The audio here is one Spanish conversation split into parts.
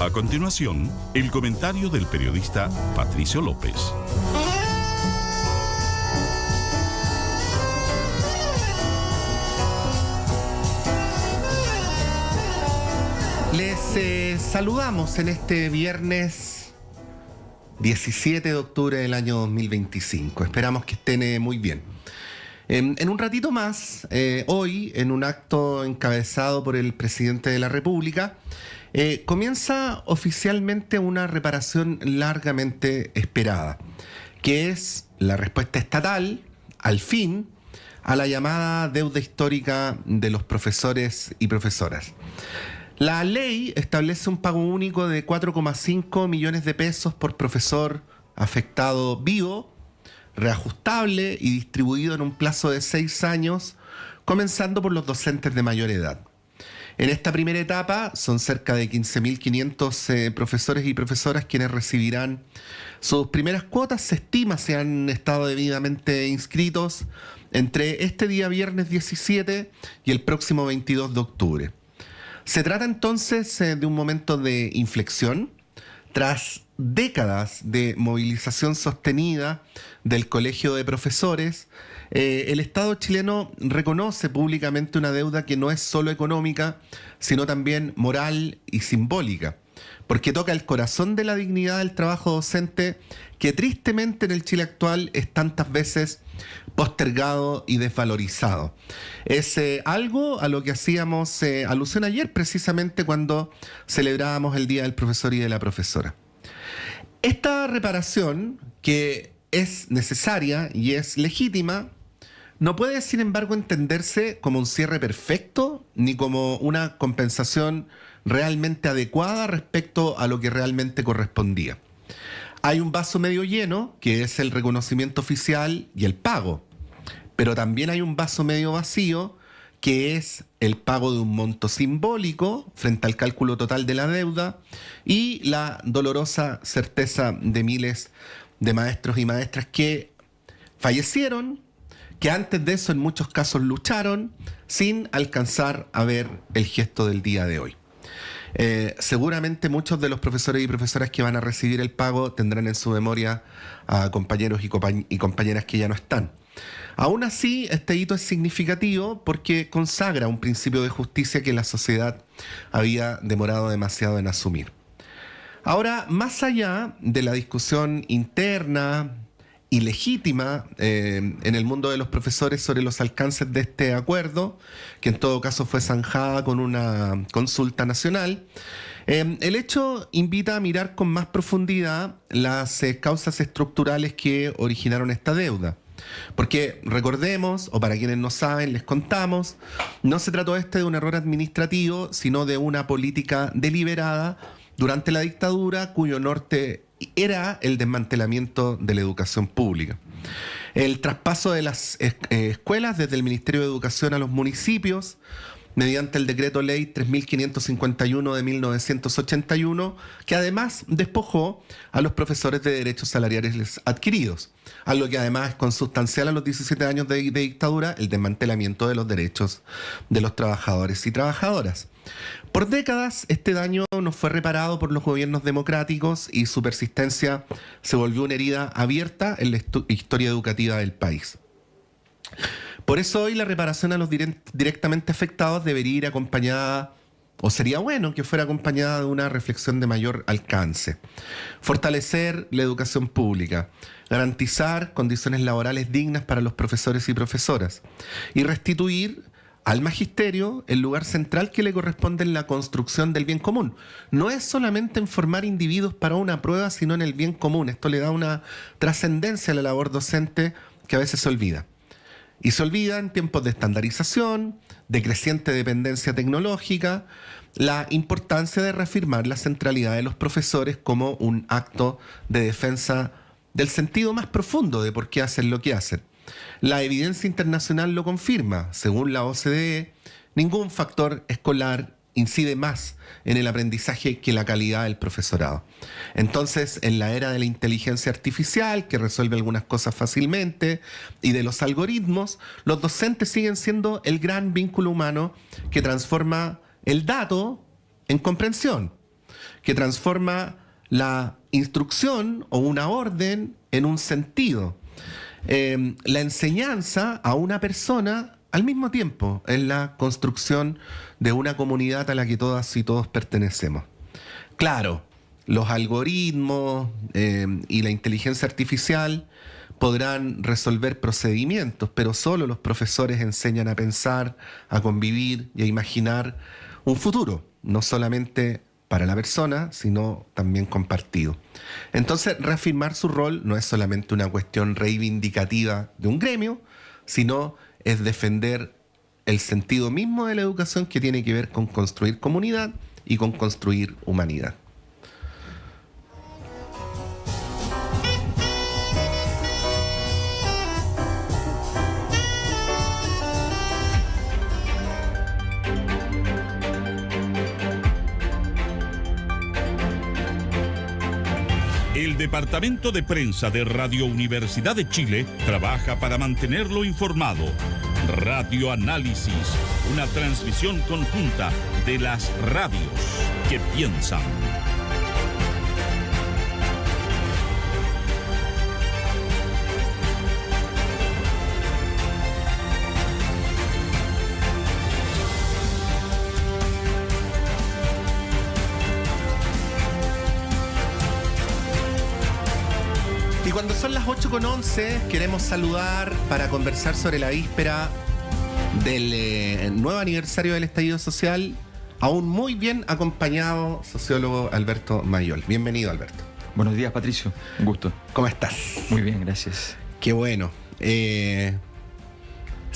A continuación, el comentario del periodista Patricio López. Les saludamos en este viernes 17 de octubre del año 2025. Esperamos que estén muy bien. En un ratito más, hoy, en un acto encabezado por el presidente de la República, comienza oficialmente una reparación largamente esperada, que es la respuesta estatal, al fin, a la llamada deuda histórica de los profesores y profesoras. La ley establece un pago único de 4,5 millones de pesos por profesor afectado vivo, reajustable y distribuido en un plazo de 6 años, comenzando por los docentes de mayor edad. En esta primera etapa son cerca de 15.500 profesores y profesoras quienes recibirán sus primeras cuotas. Se estima, si han estado debidamente inscritos, entre este día viernes 17 y el próximo 22 de octubre. Se trata entonces de un momento de inflexión tras décadas de movilización sostenida del Colegio de Profesores. El Estado chileno reconoce públicamente una deuda que no es solo económica, sino también moral y simbólica, porque toca el corazón de la dignidad del trabajo docente que tristemente en el Chile actual es tantas veces postergado y desvalorizado. Es algo a lo que hacíamos alusión ayer precisamente cuando celebrábamos el Día del Profesor y de la Profesora. Esta reparación, que es necesaria y es legítima, no puede, sin embargo, entenderse como un cierre perfecto ni como una compensación realmente adecuada respecto a lo que realmente correspondía. Hay un vaso medio lleno, que es el reconocimiento oficial y el pago, pero también hay un vaso medio vacío, que es el pago de un monto simbólico frente al cálculo total de la deuda y la dolorosa certeza de miles de maestros y maestras que fallecieron, que antes de eso en muchos casos lucharon sin alcanzar a ver el gesto del día de hoy. Seguramente muchos de los profesores y profesoras que van a recibir el pago tendrán en su memoria a compañeros y compañeras que ya no están. Aún así, este hito es significativo porque consagra un principio de justicia que la sociedad había demorado demasiado en asumir. Ahora, más allá de la discusión interna y legítima en el mundo de los profesores sobre los alcances de este acuerdo, que en todo caso fue zanjada con una consulta nacional, el hecho invita a mirar con más profundidad las causas estructurales que originaron esta deuda. Porque recordemos, o para quienes no saben, les contamos, no se trató de un error administrativo, sino de una política deliberada durante la dictadura cuyo norte era el desmantelamiento de la educación pública. El traspaso de las escuelas desde el Ministerio de Educación a los municipios, mediante el decreto ley 3551 de 1981, que además despojó a los profesores de derechos salariales adquiridos, a lo que además es consustancial a los 17 años de dictadura, el desmantelamiento de los derechos de los trabajadores y trabajadoras. Por décadas, este daño no fue reparado por los gobiernos democráticos y su persistencia se volvió una herida abierta en la historia educativa del país. Por eso hoy la reparación a los directamente afectados debería ir acompañada, o sería bueno que fuera acompañada de una reflexión de mayor alcance. Fortalecer la educación pública, garantizar condiciones laborales dignas para los profesores y profesoras y restituir al magisterio el lugar central que le corresponde en la construcción del bien común. No es solamente en formar individuos para una prueba, sino en el bien común. Esto le da una trascendencia a la labor docente que a veces se olvida. Y se olvida en tiempos de estandarización, de creciente dependencia tecnológica, la importancia de reafirmar la centralidad de los profesores como un acto de defensa del sentido más profundo de por qué hacen lo que hacen. La evidencia internacional lo confirma. Según la OCDE, ningún factor escolar incide más en el aprendizaje que la calidad del profesorado. Entonces, en la era de la inteligencia artificial, que resuelve algunas cosas fácilmente, y de los algoritmos, los docentes siguen siendo el gran vínculo humano que transforma el dato en comprensión, que transforma la instrucción o una orden en un sentido. La enseñanza a una persona al mismo tiempo en la construcción de una comunidad a la que todas y todos pertenecemos. Claro, los algoritmos y la inteligencia artificial podrán resolver procedimientos, pero solo los profesores enseñan a pensar, a convivir y a imaginar un futuro, no solamente para la persona, sino también compartido. Entonces, reafirmar su rol no es solamente una cuestión reivindicativa de un gremio, sino es defender el sentido mismo de la educación, que tiene que ver con construir comunidad y con construir humanidad. El Departamento de Prensa de Radio Universidad de Chile trabaja para mantenerlo informado. Radio Análisis, una transmisión conjunta de las radios que piensan. Y cuando son las 8:11, queremos saludar para conversar sobre la víspera del nuevo aniversario del estallido social a un muy bien acompañado sociólogo Alberto Mayol. Bienvenido, Alberto. Buenos días, Patricio. Un gusto. ¿Cómo estás? Muy bien, gracias. Qué bueno. ¿Se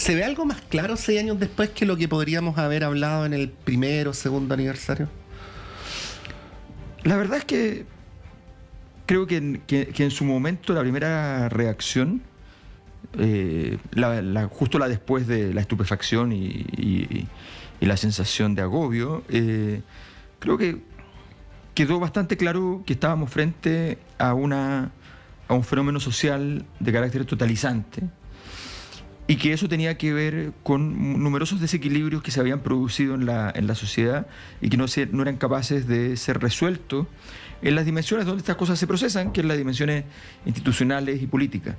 ve algo más claro 6 años después que lo que podríamos haber hablado en el primero o segundo aniversario? La verdad es que creo que en su momento la primera reacción, justo la después de la estupefacción y la sensación de agobio, creo que quedó bastante claro que estábamos frente a un fenómeno social de carácter totalizante, y que eso tenía que ver con numerosos desequilibrios que se habían producido en la sociedad y que no eran capaces de ser resueltos en las dimensiones donde estas cosas se procesan, que es las dimensiones institucionales y políticas.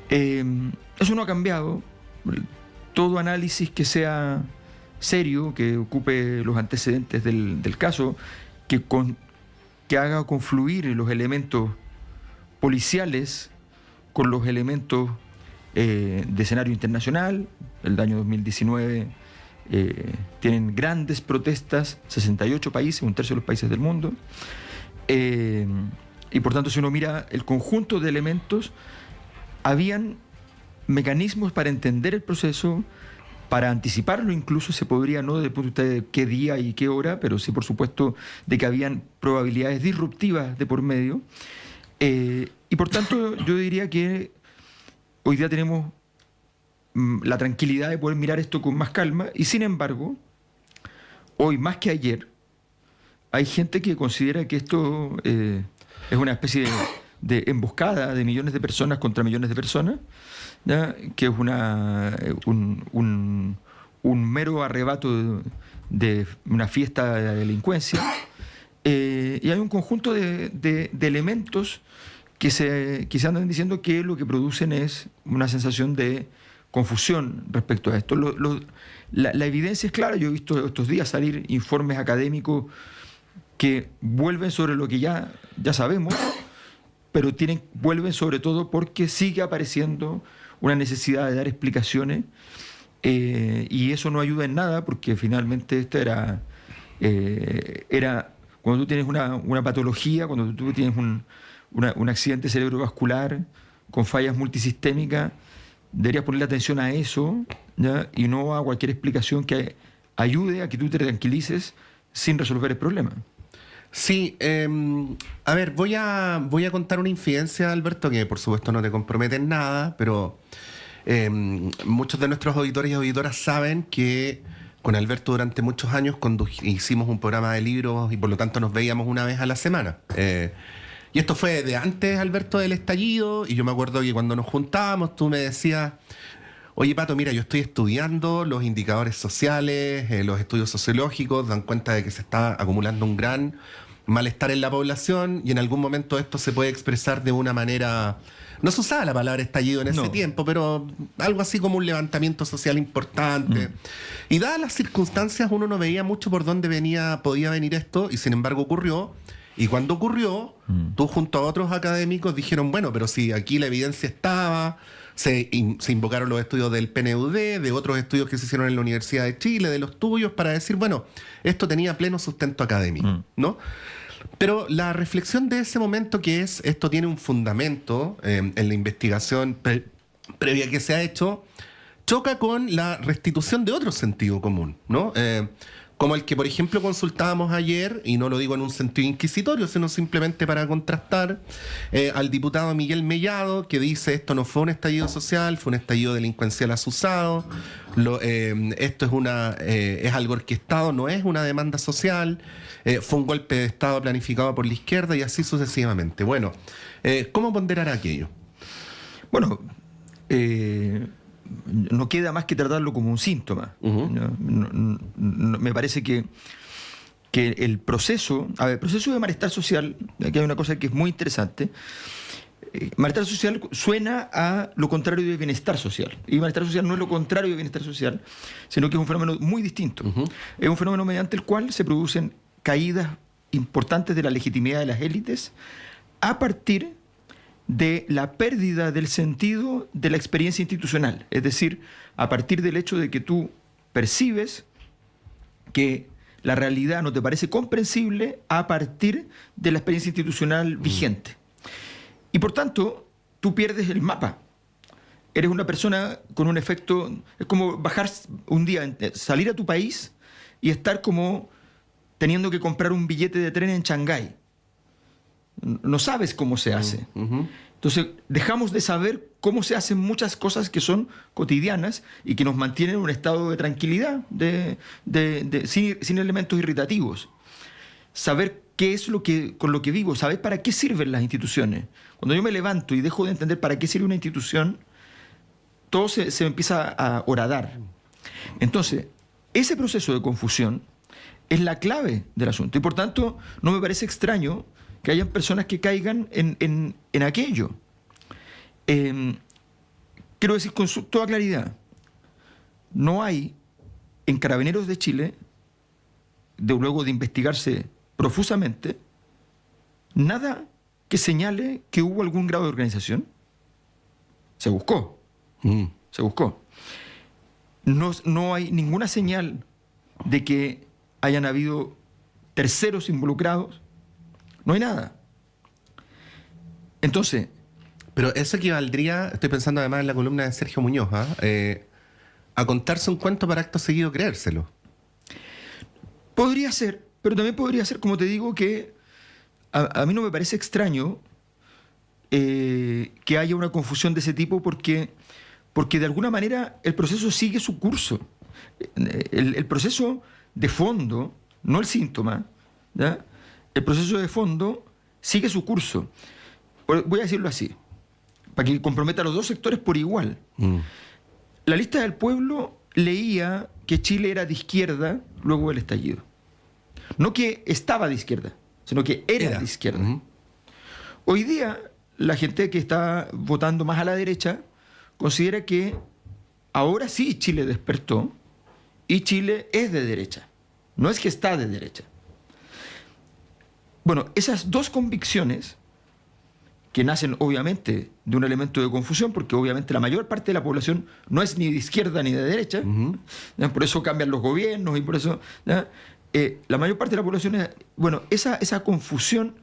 Eso no ha cambiado. Todo análisis que sea serio, que ocupe los antecedentes del caso, que haga confluir los elementos policiales con los elementos de escenario internacional. El año 2019 tienen grandes protestas, 68 países, 1/3 de los países del mundo. Y por tanto, si uno mira el conjunto de elementos, habían mecanismos para entender el proceso, para anticiparlo. Incluso se podría, no desde el punto de vista de qué día y qué hora, pero sí, por supuesto, de que habían probabilidades disruptivas de por medio. Y por tanto, yo diría que hoy día tenemos la tranquilidad de poder mirar esto con más calma, y sin embargo, hoy más que ayer, hay gente que considera que esto es una especie de emboscada de millones de personas contra millones de personas, ¿ya? Que es un mero arrebato de una fiesta de la delincuencia. Y hay un conjunto de elementos que se andan diciendo que lo que producen es una sensación de confusión respecto a esto. La evidencia es clara. Yo he visto estos días salir informes académicos que vuelven sobre lo que ya sabemos, pero vuelven sobre todo porque sigue apareciendo una necesidad de dar explicaciones, y eso no ayuda en nada, porque finalmente esto era cuando tú tienes una patología, cuando tú tienes un accidente cerebrovascular con fallas multisistémicas, deberías ponerle atención a eso, ¿ya? Y no a cualquier explicación que ayude a que tú te tranquilices sin resolver el problema. Sí, a ver, voy a contar una infidencia, Alberto, que por supuesto no te compromete en nada, pero muchos de nuestros auditores y auditoras saben que con Alberto durante muchos años hicimos un programa de libros y por lo tanto nos veíamos una vez a la semana. Y esto fue de antes, Alberto, del estallido, y yo me acuerdo que cuando nos juntábamos tú me decías: oye, Pato, mira, yo estoy estudiando los indicadores sociales, los estudios sociológicos dan cuenta de que se está acumulando un gran malestar en la población y en algún momento esto se puede expresar de una manera... No se usaba la palabra estallido en ese tiempo, pero algo así como un levantamiento social importante. Y dadas las circunstancias, uno no veía mucho por dónde podía venir esto, y sin embargo ocurrió. Y cuando ocurrió, tú junto a otros académicos dijeron, bueno, pero si aquí la evidencia estaba, se invocaron los estudios del PNUD, de otros estudios que se hicieron en la Universidad de Chile, de los tuyos, para decir, bueno, esto tenía pleno sustento académico, ¿no? Pero la reflexión de ese momento, que es, esto tiene un fundamento en la investigación previa que se ha hecho, choca con la restitución de otro sentido común, ¿no? Como el que, por ejemplo, consultábamos ayer, y no lo digo en un sentido inquisitorio, sino simplemente para contrastar, al diputado Miguel Mellado, que dice esto no fue un estallido social, fue un estallido delincuencial asusado, esto es algo orquestado, no es una demanda social, fue un golpe de Estado planificado por la izquierda y así sucesivamente. Bueno, ¿cómo ponderar aquello? Bueno, no queda más que tratarlo como un síntoma. Me parece que el proceso de malestar social, aquí hay una cosa que es muy interesante. Malestar social suena a lo contrario de bienestar social. Y malestar social no es lo contrario de bienestar social, sino que es un fenómeno muy distinto. Es un fenómeno mediante el cual se producen caídas importantes de la legitimidad de las élites a partir de la pérdida del sentido de la experiencia institucional. Es decir, a partir del hecho de que tú percibes que la realidad no te parece comprensible a partir de la experiencia institucional vigente. Y por tanto, tú pierdes el mapa. Eres una persona con un efecto... Es como bajar un día, salir a tu país y estar como teniendo que comprar un billete de tren en Shanghái. No sabes cómo se hace. Entonces, dejamos de saber cómo se hacen muchas cosas que son cotidianas y que nos mantienen en un estado de tranquilidad, sin elementos irritativos. Saber qué es con lo que vivo, saber para qué sirven las instituciones. Cuando yo me levanto y dejo de entender para qué sirve una institución, todo se empieza a horadar. Entonces, ese proceso de confusión es la clave del asunto. Y por tanto, no me parece extraño que hayan personas que caigan en aquello. Quiero decir con toda claridad, no hay en Carabineros de Chile, luego de investigarse profusamente, nada que señale que hubo algún grado de organización. Se buscó. Se buscó. No hay ninguna señal de que hayan habido terceros involucrados. No hay nada. Entonces... Pero eso equivaldría, estoy pensando además en la columna de Sergio Muñoz, a contarse un cuento para acto seguido creérselo. Podría ser, pero también podría ser, como te digo, que a mí no me parece extraño que haya una confusión de ese tipo porque de alguna manera el proceso sigue su curso. El proceso de fondo, no el síntoma, ¿ya? El proceso de fondo sigue su curso. Voy a decirlo así, para que comprometa a los dos sectores por igual. La lista del pueblo leía que Chile era de izquierda luego del estallido. No que estaba de izquierda, sino que era de izquierda. Hoy día, la gente que está votando más a la derecha considera que ahora sí Chile despertó y Chile es de derecha. No es que está de derecha. Bueno, esas dos convicciones, que nacen obviamente de un elemento de confusión, porque obviamente la mayor parte de la población no es ni de izquierda ni de derecha, por eso cambian los gobiernos y por eso... la mayor parte de la población es... Bueno, esa confusión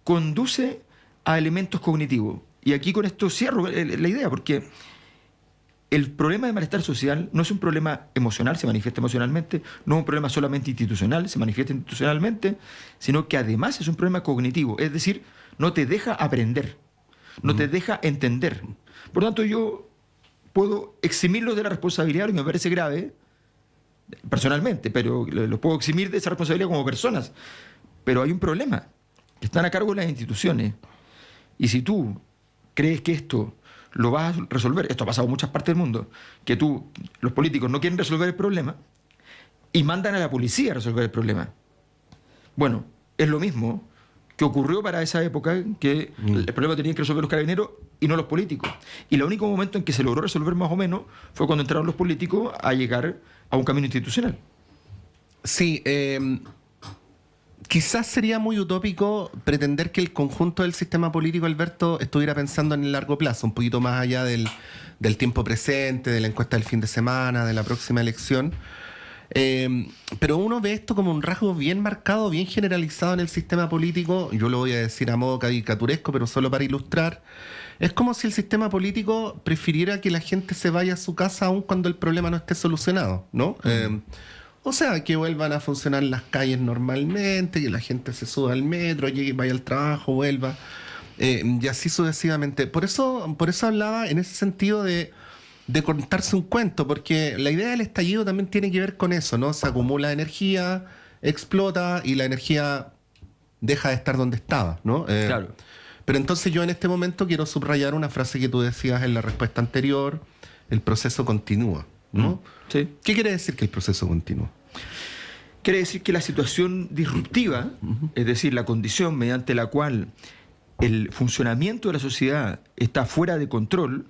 conduce a elementos cognitivos. Y aquí con esto cierro la idea, porque el problema de malestar social no es un problema emocional, se manifiesta emocionalmente, no es un problema solamente institucional, se manifiesta institucionalmente, sino que además es un problema cognitivo, es decir, no te deja aprender, no te deja entender. Por tanto, yo puedo eximirlo de la responsabilidad, lo que me parece grave, personalmente, pero lo puedo eximir de esa responsabilidad como personas. Pero hay un problema, que están a cargo de las instituciones. Y si tú crees que esto lo vas a resolver, esto ha pasado en muchas partes del mundo, que los políticos no quieren resolver el problema y mandan a la policía a resolver el problema. Bueno, es lo mismo que ocurrió para esa época, que el problema tenían que resolver los carabineros y no los políticos. Y el único momento en que se logró resolver más o menos fue cuando entraron los políticos a llegar a un camino institucional. Sí, quizás sería muy utópico pretender que el conjunto del sistema político, Alberto, estuviera pensando en el largo plazo, un poquito más allá del tiempo presente, de la encuesta del fin de semana, de la próxima elección. Pero uno ve esto como un rasgo bien marcado, bien generalizado en el sistema político. Yo lo voy a decir a modo caricaturesco, pero solo para ilustrar. Es como si el sistema político prefiriera que la gente se vaya a su casa aun cuando el problema no esté solucionado, ¿no? O sea, que vuelvan a funcionar las calles normalmente, que la gente se suba al metro, llegue, vaya al trabajo, vuelva, y así sucesivamente. Por eso hablaba en ese sentido de contarse un cuento, porque la idea del estallido también tiene que ver con eso, ¿no? Se acumula energía, explota y la energía deja de estar donde estaba, ¿no? Claro. Pero entonces yo en este momento quiero subrayar una frase que tú decías en la respuesta anterior: el proceso continúa, ¿no? Sí. ¿Qué quiere decir que el proceso continúa? Quiere decir que la situación disruptiva, es decir, la condición mediante la cual el funcionamiento de la sociedad está fuera de control,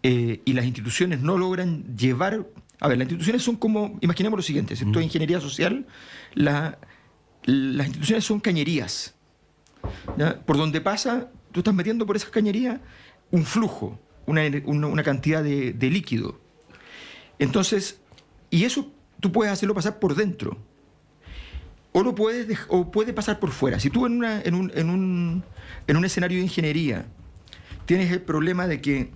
y las instituciones no logran llevar... A ver, las instituciones son como... Imaginemos lo siguiente, si esto es ingeniería social, las instituciones son cañerías, ¿ya? Por donde pasa, tú estás metiendo por esas cañerías un flujo, una cantidad de líquido. Entonces, y eso tú puedes hacerlo pasar por dentro, o puede pasar por fuera. Si tú en un escenario de ingeniería tienes el problema de que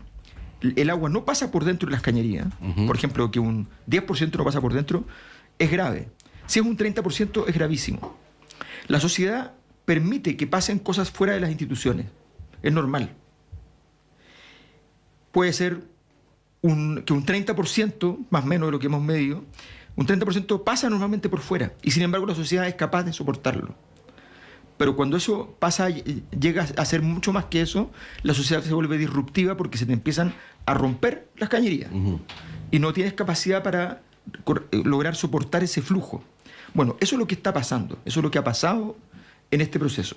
el agua no pasa por dentro de las cañerías, por ejemplo, que un 10% no pasa por dentro, es grave. Si es un 30%, es gravísimo. La sociedad permite que pasen cosas fuera de las instituciones. Es normal. Puede ser que un 30%, más o menos de lo que hemos medido, un 30% pasa normalmente por fuera, y sin embargo la sociedad es capaz de soportarlo. Pero cuando eso pasa, llega a ser mucho más que eso, la sociedad se vuelve disruptiva porque se te empiezan a romper las cañerías. Y no tienes capacidad para lograr soportar ese flujo. Bueno, eso es lo que está pasando, eso es lo que ha pasado en este proceso.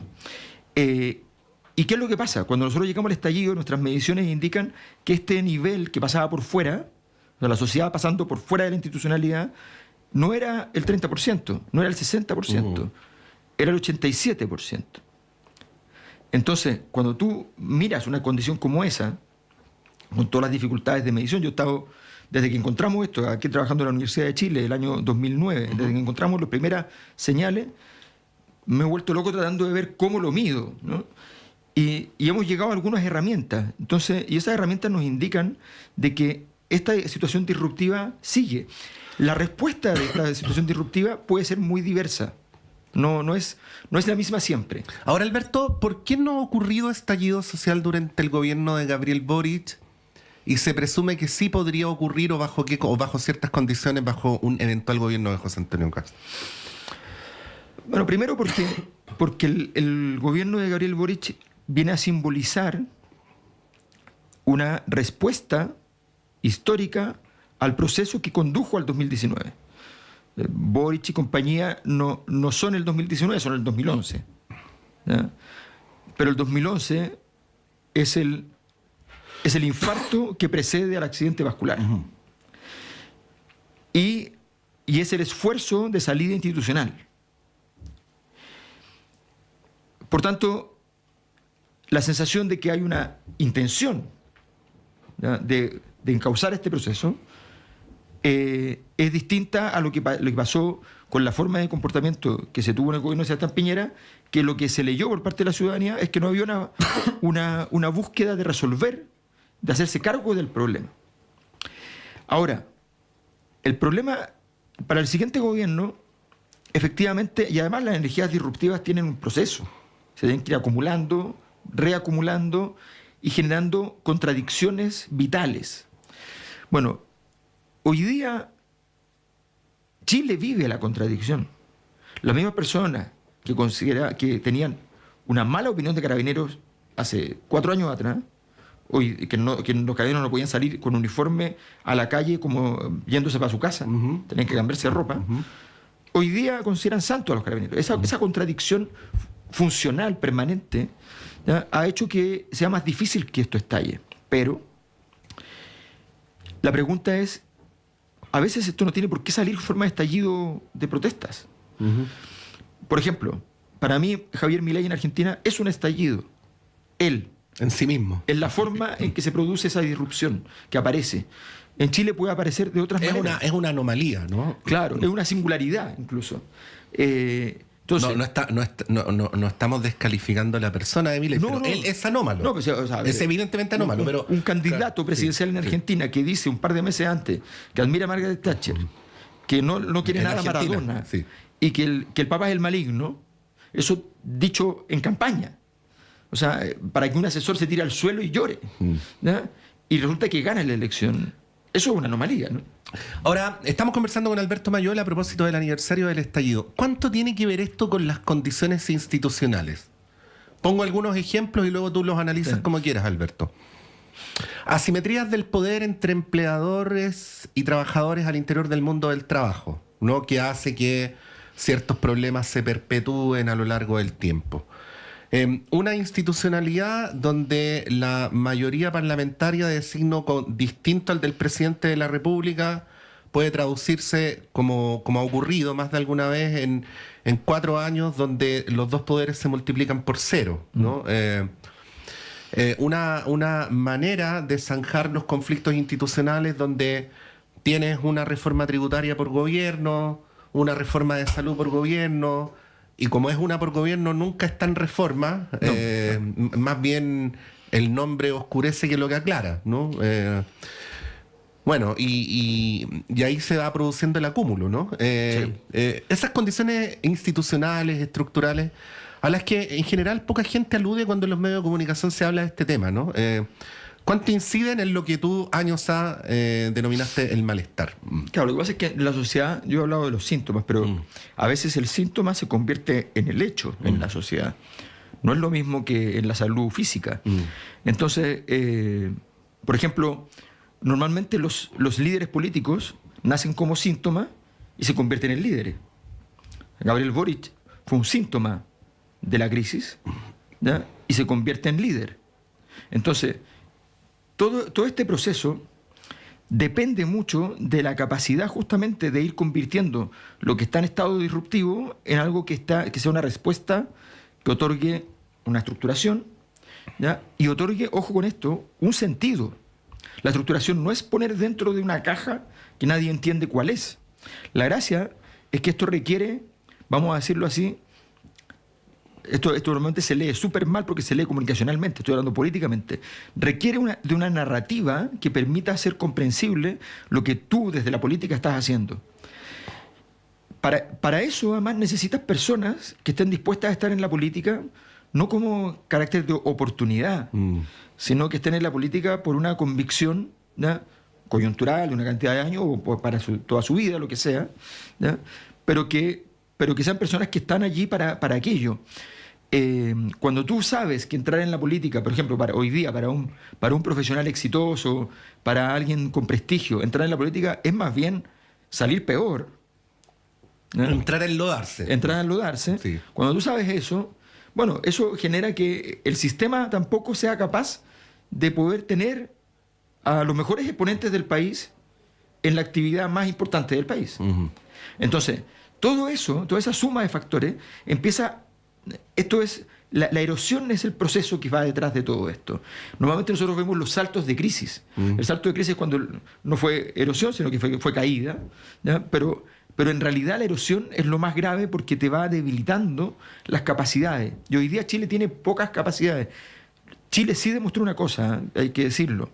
¿Y qué es lo que pasa? Cuando nosotros llegamos al estallido, nuestras mediciones indican que este nivel que pasaba por fuera, o sea, la sociedad pasando por fuera de la institucionalidad, no era el 30%, no era el 60%, era el 87%. Entonces, cuando tú miras una condición como esa, con todas las dificultades de medición, yo he estado, desde que encontramos esto, aquí trabajando en la Universidad de Chile, el año 2009, desde que encontramos las primeras señales, me he vuelto loco tratando de ver cómo lo mido, ¿no? Y hemos llegado a algunas herramientas. Entonces, y esas herramientas nos indican de que esta situación disruptiva sigue. La respuesta de esta situación disruptiva puede ser muy diversa. No es la misma siempre. Ahora, Alberto, ¿por qué no ha ocurrido estallido social durante el gobierno de Gabriel Boric? Y se presume que sí podría ocurrir, o bajo ciertas condiciones, bajo un eventual gobierno de José Antonio Kast. Bueno, primero porque el gobierno de Gabriel Boric viene a simbolizar una respuesta histórica al proceso que condujo al 2019. Boric y compañía no son el 2019, son el 2011. ¿Ya? Pero el 2011 es el infarto que precede al accidente vascular. Y es el esfuerzo de salida institucional. Por tanto, la sensación de que hay una intención, ¿ya?, de encauzar este proceso es distinta a lo que pasó con la forma de comportamiento que se tuvo en el gobierno de Sebastián Piñera, que lo que se leyó por parte de la ciudadanía es que no había una búsqueda de resolver, de hacerse cargo del problema. Ahora, el problema para el siguiente gobierno, efectivamente, y además las energías disruptivas tienen un proceso, se tienen que ir acumulando, reacumulando y generando contradicciones vitales. Bueno, hoy día Chile vive la contradicción. Las mismas personas que tenían una mala opinión de Carabineros hace 4 años atrás, hoy que los carabineros no podían salir con uniforme a la calle como yéndose para su casa, tenían que cambiarse de ropa. hoy día consideran santos a los carabineros. Esa contradicción funcional permanente, ¿ya?, ha hecho que sea más difícil que esto estalle. Pero la pregunta es, a veces esto no tiene por qué salir en forma de estallido de protestas. Por ejemplo, para mí Javier Milei en Argentina es un estallido. Él. En sí mismo. En la forma en que se produce esa disrupción que aparece. En Chile puede aparecer de otras maneras. Es una anomalía, ¿no? Claro, es una singularidad incluso. Entonces, no estamos descalificando a la persona de Milei, pero él es anómalo. No, pues, o sea, es evidentemente anómalo. Pero un candidato presidencial en Argentina que dice un par de meses antes que admira a Margaret Thatcher, que no quiere nada a Maradona, y que el Papa es el maligno, eso dicho en campaña. O sea, para que un asesor se tire al suelo y llore. ¿Ya? Y resulta que gana la elección. Eso es una anomalía, ¿no? Ahora, estamos conversando con Alberto Mayol a propósito del aniversario del estallido. ¿Cuánto tiene que ver esto con las condiciones institucionales? Pongo algunos ejemplos y luego tú los analizas como quieras, Alberto. Asimetrías del poder entre empleadores y trabajadores al interior del mundo del trabajo, ¿no?, que hace que ciertos problemas se perpetúen a lo largo del tiempo. Una institucionalidad donde la mayoría parlamentaria de signo distinto al del presidente de la República puede traducirse, como ha ocurrido más de alguna vez, en 4 años donde los dos poderes se multiplican por 0, ¿no? Una manera de zanjar los conflictos institucionales donde tienes una reforma tributaria por gobierno, una reforma de salud por gobierno, y como es una por gobierno nunca está en reforma, más bien el nombre oscurece que lo que aclara, ¿no? Bueno, y ahí se va produciendo el acúmulo, ¿no? Esas condiciones institucionales, estructurales, a las que en general poca gente alude cuando en los medios de comunicación se habla de este tema, ¿no? ¿Cuánto inciden en lo que tú años denominaste el malestar? Claro, lo que pasa es que en la sociedad, yo he hablado de los síntomas, pero a veces el síntoma se convierte en el hecho en la sociedad. No es lo mismo que en la salud física. Entonces, por ejemplo, normalmente los líderes políticos nacen como síntoma y se convierten en líderes. Gabriel Boric fue un síntoma de la crisis, ¿ya?, y se convierte en líder. Entonces, todo este proceso depende mucho de la capacidad justamente de ir convirtiendo lo que está en estado disruptivo en algo que sea una respuesta que otorgue una estructuración, ¿ya?, y otorgue, ojo con esto, un sentido. La estructuración no es poner dentro de una caja que nadie entiende cuál es. La gracia es que esto requiere, vamos a decirlo así, esto normalmente se lee súper mal porque se lee comunicacionalmente, estoy hablando políticamente, requiere de una narrativa que permita hacer comprensible lo que tú desde la política estás haciendo. Para eso además necesitas personas que estén dispuestas a estar en la política no como carácter de oportunidad, sino que estén en la política por una convicción, ¿ya?, coyuntural, de una cantidad de años o para toda su vida, lo que sea, ¿ya?, pero que sean personas que están allí para aquello. Cuando tú sabes que entrar en la política, por ejemplo, hoy día, para un profesional exitoso, para alguien con prestigio, entrar en la política es más bien salir peor. ¿No? Entrar a enlodarse. Sí. Cuando tú sabes eso, bueno, eso genera que el sistema tampoco sea capaz de poder tener a los mejores exponentes del país en la actividad más importante del país. Entonces, todo eso, toda esa suma de factores, la erosión es el proceso que va detrás de todo esto. Normalmente nosotros vemos los saltos de crisis. El salto de crisis es cuando no fue erosión, sino que fue caída, ¿ya? Pero en realidad la erosión es lo más grave porque te va debilitando las capacidades. Y hoy día Chile tiene pocas capacidades. Chile sí demostró una cosa, hay que decirlo.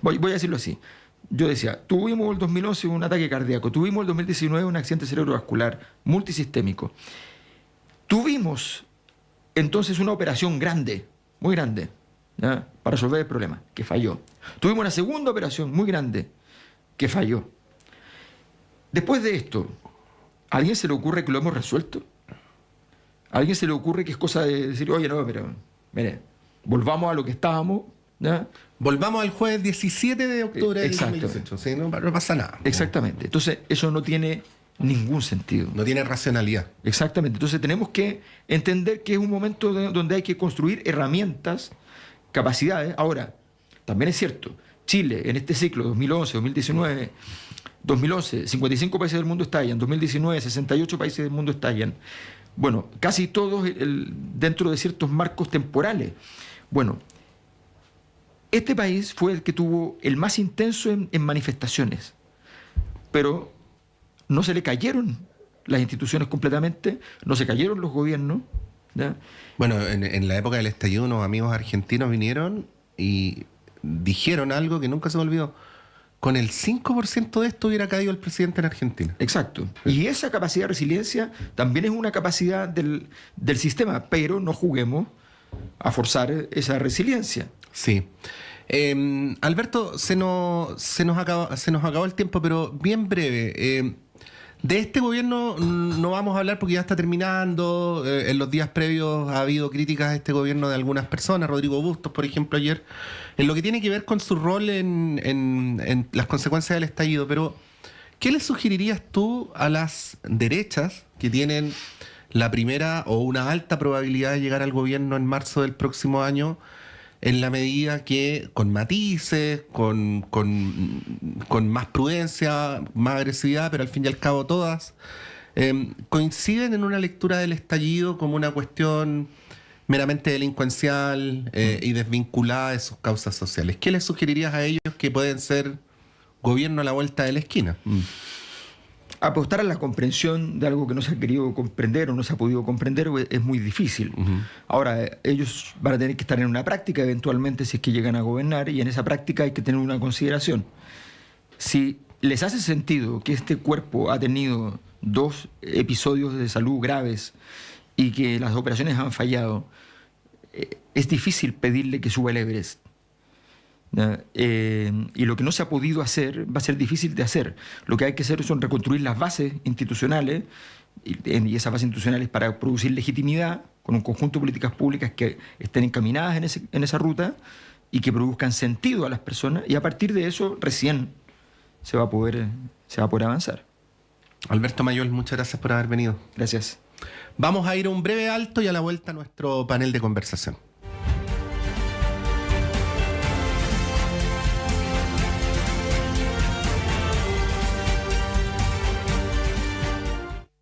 Voy a decirlo así. Yo decía, tuvimos el 2011 un ataque cardíaco, tuvimos el 2019 un accidente cerebrovascular multisistémico. Tuvimos entonces una operación grande, muy grande, ¿ya?, para resolver el problema, que falló. Tuvimos una segunda operación muy grande, que falló. Después de esto, ¿a alguien se le ocurre que lo hemos resuelto? ¿A alguien se le ocurre que es cosa de decir, oye, no, pero, mire, volvamos a lo que estábamos, ¿ya? Volvamos al jueves 17 de octubre del 2018, ¿sí? No pasa nada. Exactamente. Entonces, eso no tiene ningún sentido. No tiene racionalidad. Exactamente. Entonces tenemos que entender que es un momento donde hay que construir herramientas, capacidades. Ahora, también es cierto, Chile en este ciclo 2011, 2019, 2011, 55 países del mundo estallan, 2019, 68 países del mundo estallan. Bueno, casi todos dentro de ciertos marcos temporales. Bueno, este país fue el que tuvo el más intenso en manifestaciones, pero no se le cayeron las instituciones completamente, no se cayeron los gobiernos, ¿ya? Bueno, en la época del estallido unos amigos argentinos vinieron y dijeron algo que nunca se me olvidó. Con el 5% de esto hubiera caído el presidente en Argentina. Exacto. Y esa capacidad de resiliencia también es una capacidad del sistema, pero no juguemos a forzar esa resiliencia. Sí. Alberto, se nos acabó el tiempo, pero bien breve. De este gobierno no vamos a hablar porque ya está terminando. En los días previos ha habido críticas a este gobierno de algunas personas, Rodrigo Bustos, por ejemplo, ayer, en lo que tiene que ver con su rol en las consecuencias del estallido. Pero, ¿qué le sugerirías tú a las derechas que tienen la primera o una alta probabilidad de llegar al gobierno en marzo del próximo año, en la medida que con matices, con más prudencia, más agresividad, pero al fin y al cabo todas, coinciden en una lectura del estallido como una cuestión meramente delincuencial y desvinculada de sus causas sociales? ¿Qué les sugerirías a ellos que pueden ser gobierno a la vuelta de la esquina? Apostar a la comprensión de algo que no se ha querido comprender o no se ha podido comprender es muy difícil. Ahora, ellos van a tener que estar en una práctica eventualmente si es que llegan a gobernar, y en esa práctica hay que tener una consideración. Si les hace sentido que este cuerpo ha tenido 2 episodios de salud graves y que las operaciones han fallado, es difícil pedirle que suba el Everest. Y lo que no se ha podido hacer va a ser difícil de hacer. Lo que hay que hacer son reconstruir las bases institucionales, y esas bases institucionales para producir legitimidad con un conjunto de políticas públicas que estén encaminadas en esa ruta y que produzcan sentido a las personas, y a partir de eso recién se va a poder avanzar. Alberto Mayol, muchas gracias por haber venido. Gracias. Vamos a ir a un breve alto y a la vuelta a nuestro panel de conversación.